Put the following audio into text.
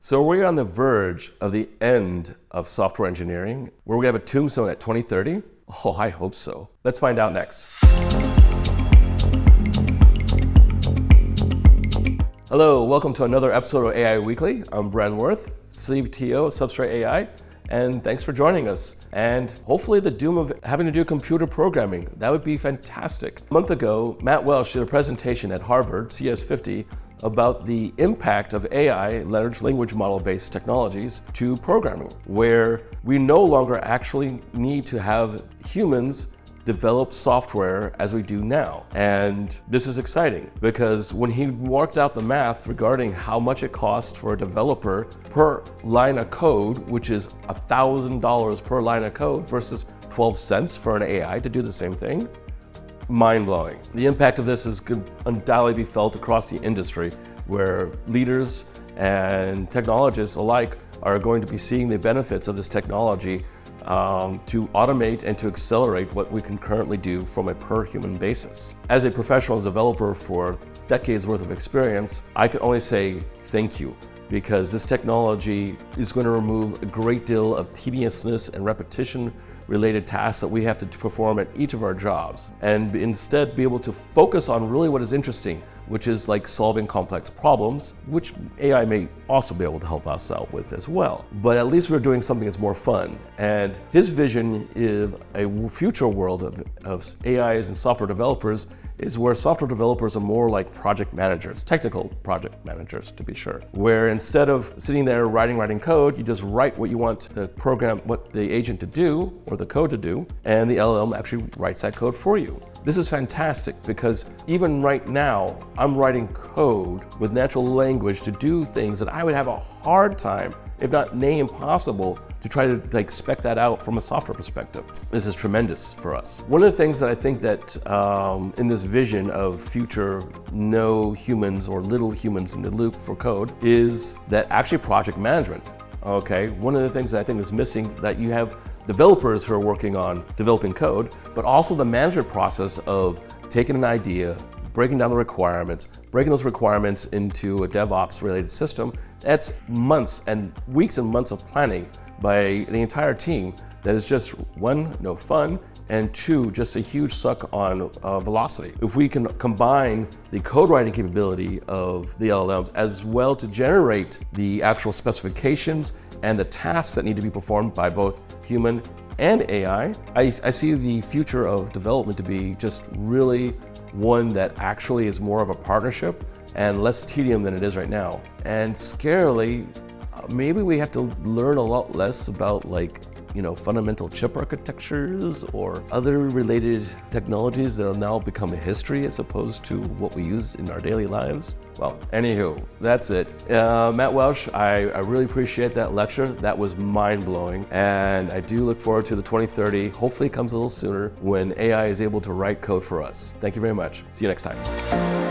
So we're on the verge of the end of software engineering, where we have a tombstone at 2030. Oh, I hope so. Let's find out next. Hello, welcome to another episode of AI Weekly. I'm Bren Worth, CTO of Substrate AI, and thanks for joining us. And hopefully the doom of having to do computer programming, that would be fantastic. A month ago, Matt Welch did a presentation at Harvard, CS50, about the impact of AI, large language model-based technologies, to programming, where we no longer actually need to have humans develop software as we do now. And this is exciting because when he worked out the math regarding how much it costs for a developer per line of code, which is $1,000 per line of code versus 12 cents for an AI to do the same thing, mind-blowing. The impact of this is going to undoubtedly be felt across the industry, where leaders and technologists alike are going to be seeing the benefits of this technology to automate and to accelerate what we can currently do from a per human basis. As a professional developer for decades worth of experience, I can only say thank you, because this technology is going to remove a great deal of tediousness and repetition related tasks that we have to perform at each of our jobs, and instead be able to focus on really what is interesting, which is like solving complex problems, which AI may also be able to help us out with as well. But at least we're doing something that's more fun. And his vision is a future world of AIs and software developers is where software developers are more like project managers, technical project managers to be sure, where instead of sitting there writing code, you just write what you want the program, what the agent to do, or the code to do, and the LLM actually writes that code for you. This is fantastic because even right now, I'm writing code with natural language to do things that I would have a hard time, if not near impossible, to try to spec that out from a software perspective. This is tremendous for us. One of the things that I think that in this vision of future no humans or little humans in the loop for code is that actually project management. Okay, one of the things that I think is missing, that you have developers who are working on developing code, but also the management process of taking an idea, breaking down the requirements, breaking those requirements into a DevOps related system. That's months and weeks and months of planning by the entire team. That is just one, no fun, and two, just a huge suck on velocity. If we can combine the code writing capability of the LLMs as well to generate the actual specifications and the tasks that need to be performed by both human and AI, I see the future of development to be just really one that actually is more of a partnership and less tedium than it is right now. And scarily, maybe we have to learn a lot less about fundamental chip architectures or other related technologies that have now become a history as opposed to what we use in our daily lives. Well, anywho, that's it. Matt Welch, I really appreciate that lecture. That was mind-blowing. And I do look forward to the 2030. Hopefully it comes a little sooner when AI is able to write code for us. Thank you very much. See you next time.